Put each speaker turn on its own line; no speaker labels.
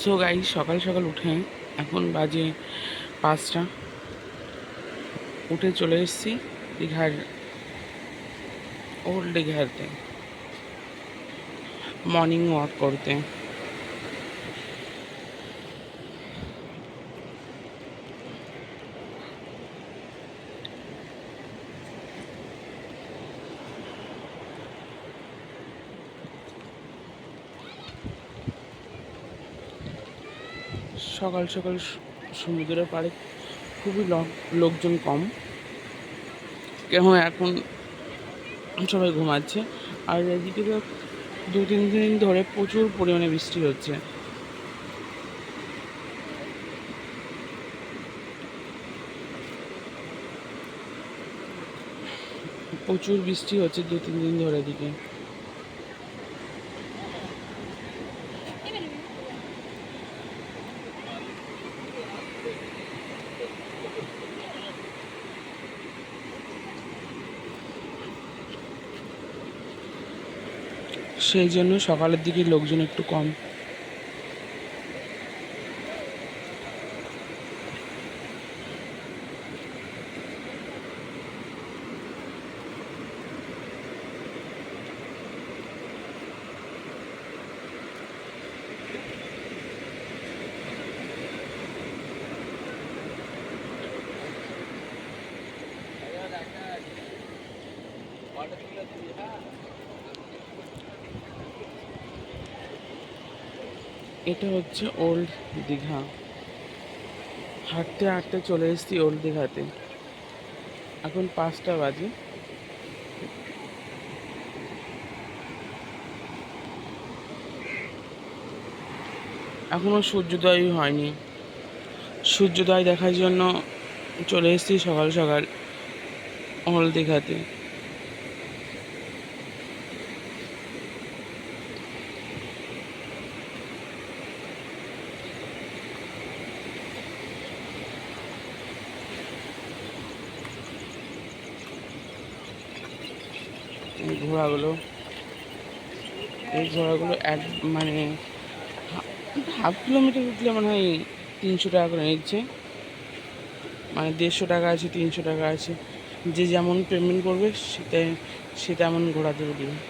So guys, সকাল সকাল উঠে এখন বাজে 5টা, উঠে চলে এসেছি দীঘার ওল্ড দীঘাতে মর্নিং ওয়াক করতে। সকাল সকাল সমুদ্রের পাড়ে খুবই লোকজন কম, কেন এখন সবাই ঘুমাচ্ছে। আর এদিকে তো 2-3 দিন ধরে প্রচুর পরিমাণে বৃষ্টি হচ্ছে। প্রচুর বৃষ্টি হচ্ছে 2-3 দিন ধরে এদিকে। সেই জন্য সকালের দিকে লোকজন একটু কম। এটা হচ্ছে ওল্ড দীঘা। হাঁটতে হাঁটতে চলে এসেছি ওল্ড দীঘাতে। এখন 5টা বাজে। এখনো সূর্যোদয় হয়নি। সূর্যোদয় দেখার জন্য চলে এসেছি সকাল সকাল ওল্ড দীঘাতে। এই ঘোড়াগুলো এক মানে হাফ কিলোমিটার উঠলে মনে হয় 300 টাকা করে নিচ্ছে। মানে 150 টাকা আছে, 300 টাকা আছে, যে যেমন পেমেন্ট করবে সে তেমন ঘোরা দেবে দিবে।